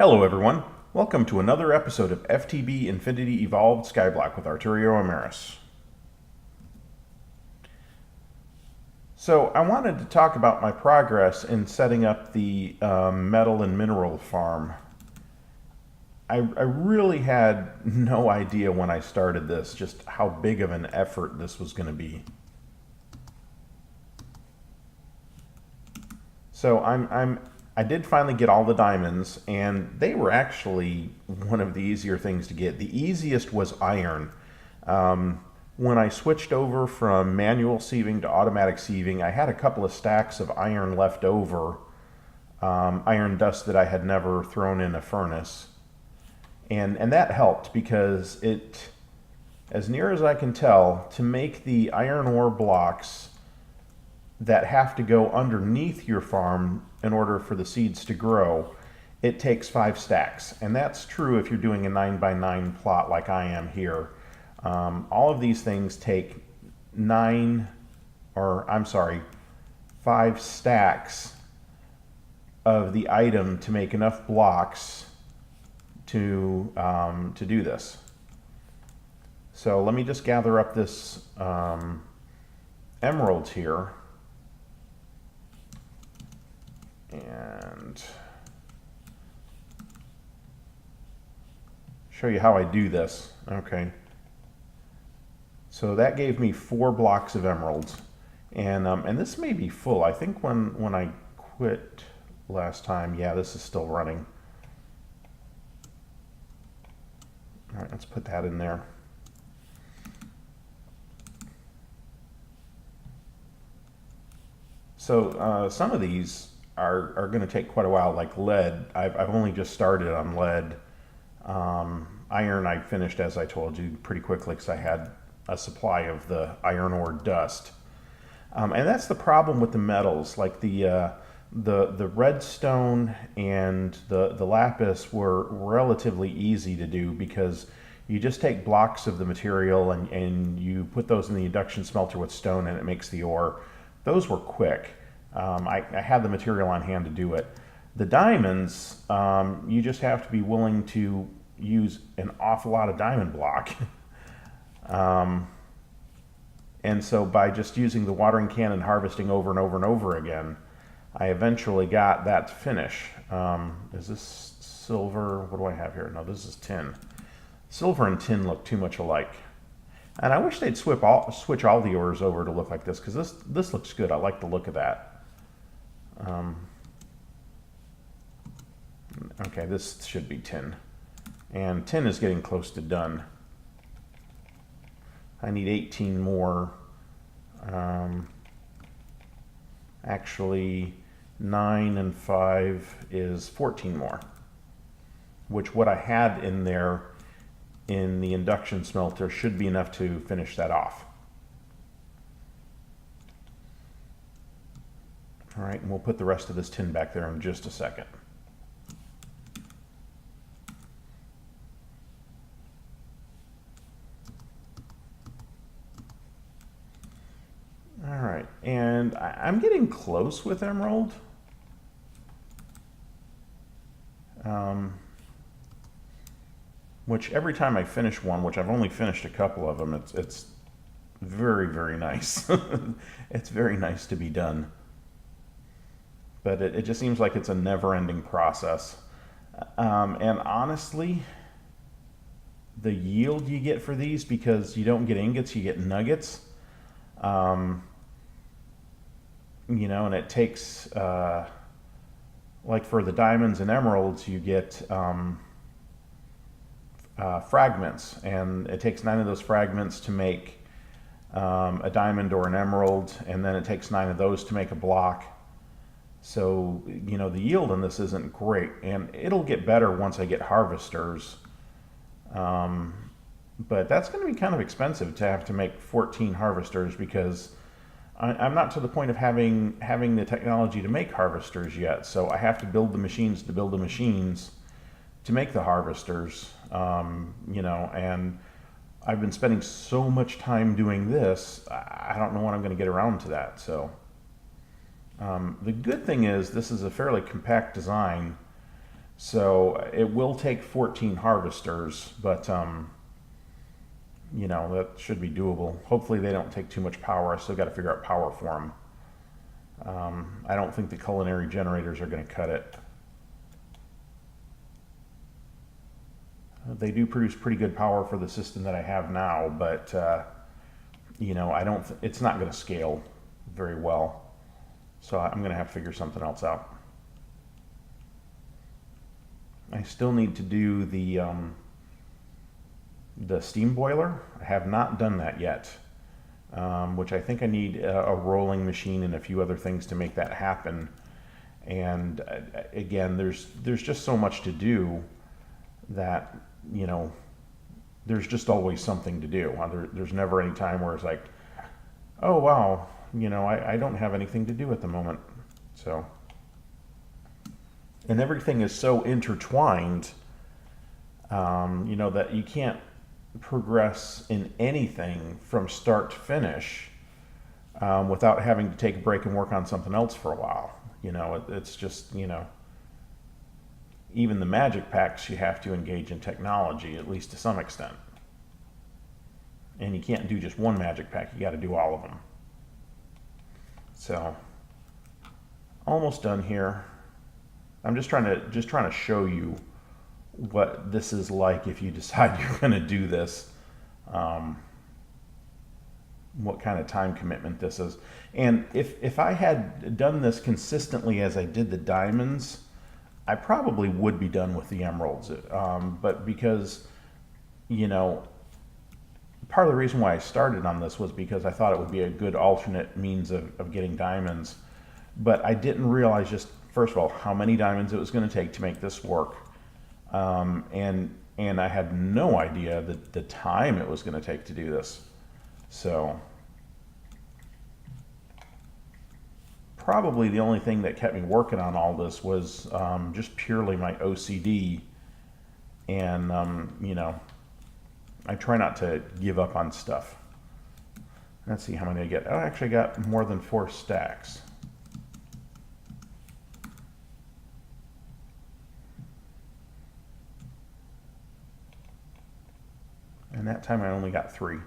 Hello everyone, welcome to another episode of FTB Infinity Evolved Skyblock with Arturio Emerys. So I wanted to talk about my progress in setting up the metal and mineral farm. I really had no idea when I started this just how big of an effort this was going to be. So I did finally get all the diamonds, and they were actually one of the easier things to get. The easiest was iron. When I switched over from manual sieving to automatic sieving, I had a couple of stacks of iron left over, iron dust that I had never thrown in a furnace. And that helped because it, as near as I can tell, to make the iron ore blocks that have to go underneath your farm in order for the seeds to grow, it takes 5 stacks. And that's true if you're doing a 9x9 plot like I am here. All of these things take 5 stacks of the item to make enough blocks to do this. So let me just gather up this emeralds here and show you how I do this. Okay. So that gave me 4 blocks of emeralds, and this may be full. I think when I quit last time, yeah, this is still running. All right, let's put that in there. So some of these are going to take quite a while, like lead. I've only just started on lead. Iron I finished, as I told you, pretty quickly because I had a supply of the iron ore dust. And that's the problem with the metals, like the redstone and the lapis were relatively easy to do because you just take blocks of the material and you put those in the induction smelter with stone and it makes the ore. Those were quick. I had the material on hand to do it. The diamonds, you just have to be willing to use an awful lot of diamond block. And so by just using the watering can and harvesting over and over and over again, I eventually got that to finish. Is this silver? What do I have here? No, this is tin. Silver and tin look too much alike. And I wish they'd switch all the ores over to look like this, because this looks good. I like the look of that. Okay, this should be tin. And tin is getting close to done. I need 18 more. Actually, 9 and 5 is 14 more, which what I had in there in the induction smelter should be enough to finish that off. All right, and we'll put the rest of this tin back there in just a second. All right, and I'm getting close with emerald. Which every time I finish one, which I've only finished a couple of them, it's very, very nice. It's very nice to be done. But it just seems like it's a never-ending process. And honestly, the yield you get for these, because you don't get ingots, you get nuggets. You know, and it takes, like for the diamonds and emeralds, you get fragments, and it takes 9 of those fragments to make a diamond or an emerald, and then it takes 9 of those to make a block. So, you know, the yield on this isn't great, and it'll get better once I get harvesters. But that's going to be kind of expensive to have to make 14 harvesters, because I'm not to the point of having the technology to make harvesters yet. So I have to build the machines to build the machines to make the harvesters. You know, and I've been spending so much time doing this, I don't know when I'm going to get around to that. So the good thing is this is a fairly compact design, So it will take 14 harvesters, but you know, that should be doable. Hopefully they don't take too much power. I still got to figure out power for them. I don't think the culinary generators are going to cut it. They do produce pretty good power for the system that I have now, but you know, it's not going to scale very well. So I'm going to have to figure something else out. I still need to do the steam boiler. I have not done that yet, which I think I need a rolling machine and a few other things to make that happen. And again, there's just so much to do that, you know, there's just always something to do. There's never any time where it's like, oh wow, you know, I don't have anything to do at the moment. So, and everything is so intertwined, you know, that you can't progress in anything from start to finish without having to take a break and work on something else for a while. You know, it's just, you know, even the magic packs, you have to engage in technology, at least to some extent. And you can't do just one magic pack, you got to do all of them. So, almost done here. I'm just trying to show you what this is like if you decide you're going to do this. What kind of time commitment this is. And if I had done this consistently as I did the diamonds, I probably would be done with the emeralds. But because, you know, part of the reason why I started on this was because I thought it would be a good alternate means of getting diamonds. But I didn't realize, just first of all, how many diamonds it was going to take to make this work. And I had no idea the time it was going to take to do this. So probably the only thing that kept me working on all this was just purely my OCD. And, you know, I try not to give up on stuff. Let's see how many I get. Oh, I actually got more than 4 stacks. And that time I only got 3.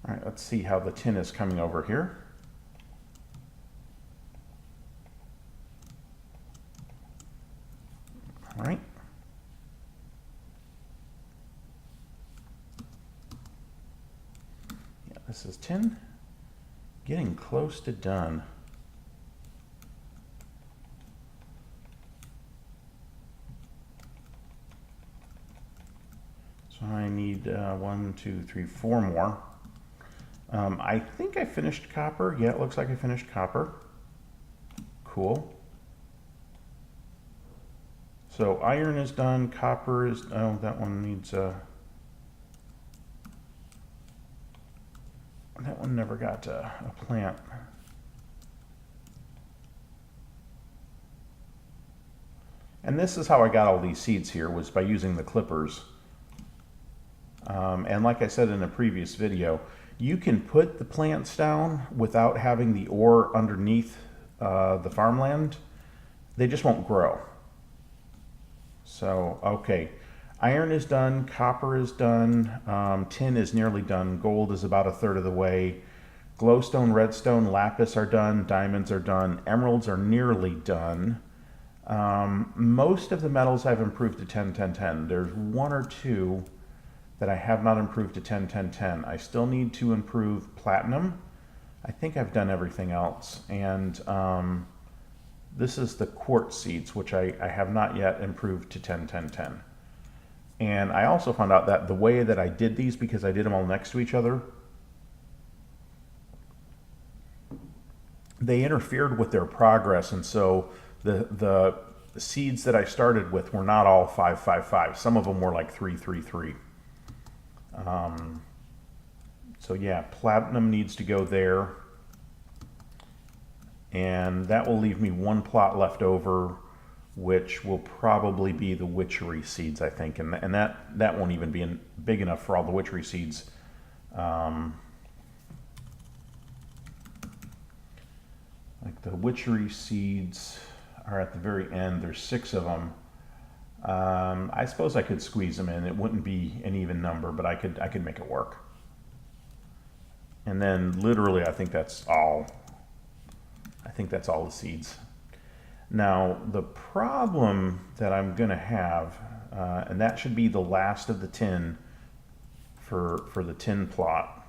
All right, let's see how the tin is coming over here. All right. Yeah, this is tin. Getting close to done. So I need 1, 2, 3, 4 more. I think I finished copper. Yeah, it looks like I finished copper. Cool. So iron is done, copper is, oh, that one needs that one never got a plant. And this is how I got all these seeds here, was by using the clippers. And like I said in a previous video, you can put the plants down without having the ore underneath the farmland. They just won't grow. So, okay, iron is done, copper is done, tin is nearly done, gold is about 1/3 of the way, glowstone, redstone, lapis are done, diamonds are done, emeralds are nearly done. Most of the metals I've improved to 10, 10, 10. There's 1 or 2 that I have not improved to 10, 10, 10. I still need to improve platinum. I think I've done everything else. And this is the quartz seeds, which I have not yet improved to 10, 10, 10. And I also found out that the way that I did these, because I did them all next to each other, they interfered with their progress. And so the seeds that I started with were not all 5, 5, 5. Some of them were like 3, 3, 3. So yeah, platinum needs to go there, and that will leave me 1 plot left over, which will probably be the witchery seeds, I think, and that won't even be big enough for all the witchery seeds. Like the witchery seeds, are at the very end. There's 6 of them. I suppose I could squeeze them in. It wouldn't be an even number, but I could make it work. And then literally, I think that's all. I think that's all the seeds. Now, the problem that I'm going to have, and that should be the last of the tin for the tin plot.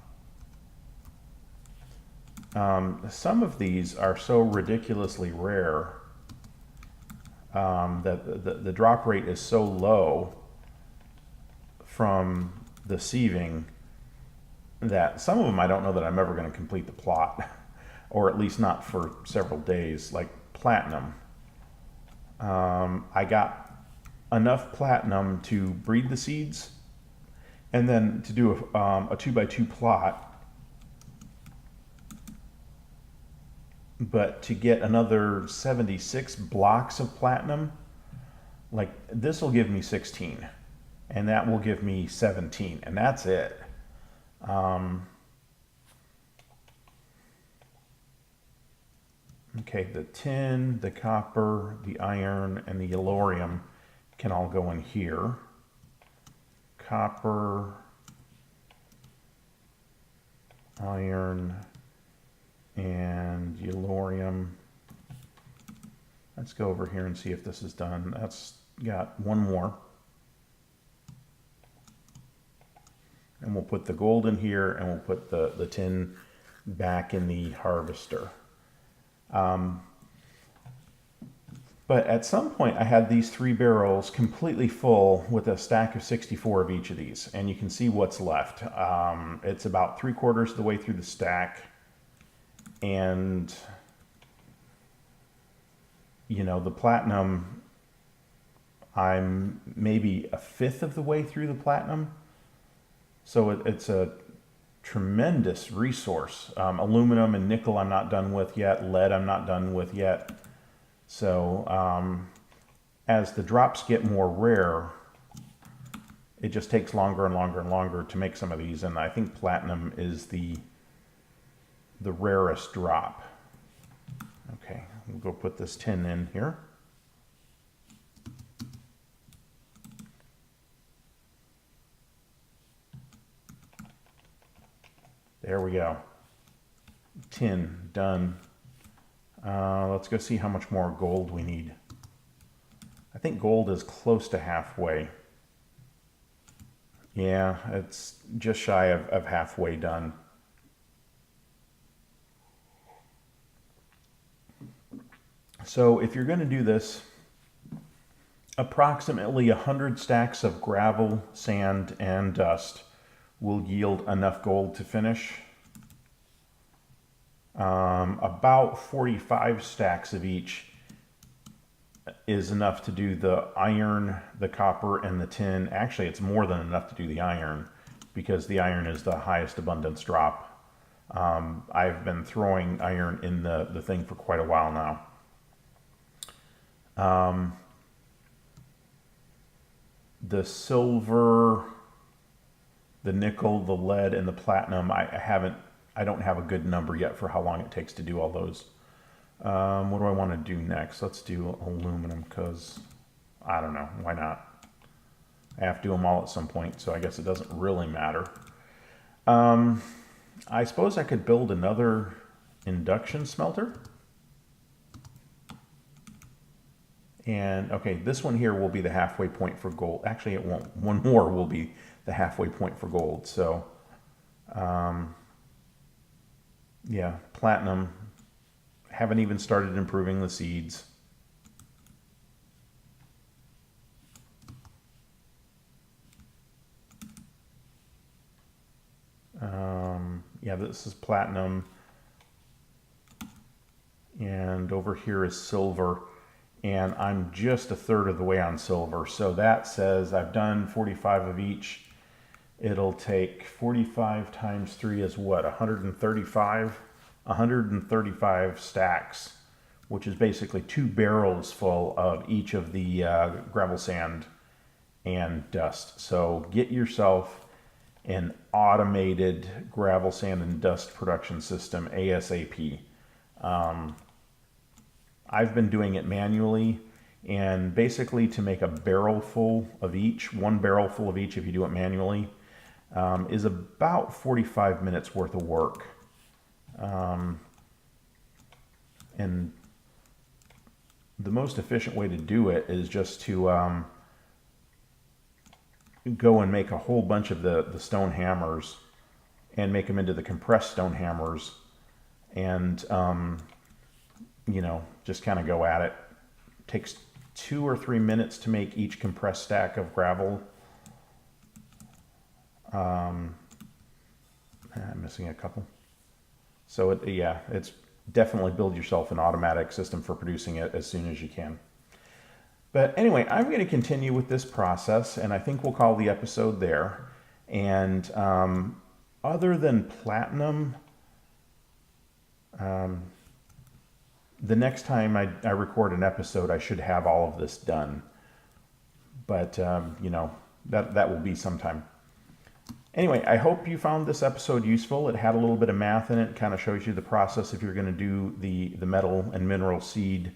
Some of these are so ridiculously rare that the drop rate is so low from the sieving that some of them I don't know that I'm ever going to complete the plot, or at least not for several days, like platinum. I got enough platinum to breed the seeds and then to do a 2x2 plot. But to get another 76 blocks of platinum, like this will give me 16 and that will give me 17, and that's it. Okay, the tin, the copper, the iron, and the yellorium can all go in here. Copper, iron, and yellorium. Let's go over here and see if this is done. That's got one more. And we'll put the gold in here, and we'll put the tin back in the harvester. But at some point I had these 3 barrels completely full with a stack of 64 of each of these, and you can see what's left. It's about 3/4 of the way through the stack, and you know, the platinum, I'm maybe 1/5 of the way through the platinum, so it's a tremendous resource. Aluminum and nickel I'm not done with yet. Lead I'm not done with yet. So as the drops get more rare, it just takes longer and longer and longer to make some of these, and I think platinum is the rarest drop. Okay, we'll go put this tin in here. There we go. Tin, done. Let's go see how much more gold we need. I think gold is close to halfway. Yeah, it's just shy of halfway done. So if you're going to do this, approximately 100 stacks of gravel, sand, and dust will yield enough gold to finish. About 45 stacks of each is enough to do the iron, the copper, and the tin. Actually, it's more than enough to do the iron, because the iron is the highest abundance drop. I've been throwing iron in the thing for quite a while now. The silver, the nickel, the lead, and the platinum, I don't have a good number yet for how long it takes to do all those. What do I want to do next? Let's do aluminum, because I don't know, why not? I have to do them all at some point, so I guess it doesn't really matter. I suppose I could build another induction smelter. And okay, this one here will be the halfway point for gold. Actually, it won't. One more will be the halfway point for gold. So, yeah, platinum. Haven't even started improving the seeds. Yeah, this is platinum. And over here is silver. And I'm just 1/3 of the way on silver. So that says I've done 45 of each. It'll take 45 times 3 is what, 135? 135 stacks, which is basically 2 barrels full of each of the gravel, sand, and dust. So get yourself an automated gravel, sand, and dust production system ASAP. I've been doing it manually, and basically to make a barrel full of each, one barrel full of each if you do it manually, is about 45 minutes worth of work. And the most efficient way to do it is just to go and make a whole bunch of the stone hammers and make them into the compressed stone hammers, and you know, just kind of go at it. Takes 2 or 3 minutes to make each compressed stack of gravel. I'm missing a couple. So it's definitely build yourself an automatic system for producing it as soon as you can. But anyway, I'm going to continue with this process, and I think we'll call the episode there. And other than platinum, the next time I record an episode, I should have all of this done. But, you know, that will be sometime. Anyway, I hope you found this episode useful. It had a little bit of math in it. Kind of shows you the process if you're going to do the metal and mineral seed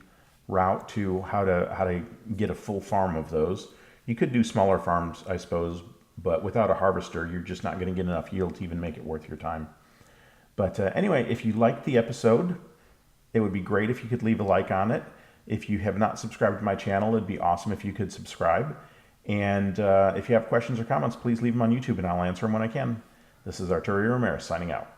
route to how to get a full farm of those. You could do smaller farms, I suppose, but without a harvester, you're just not going to get enough yield to even make it worth your time. But anyway, if you liked the episode, it would be great if you could leave a like on it. If you have not subscribed to my channel, it'd be awesome if you could subscribe. And if you have questions or comments, please leave them on YouTube and I'll answer them when I can. This is Arturio Emerys signing out.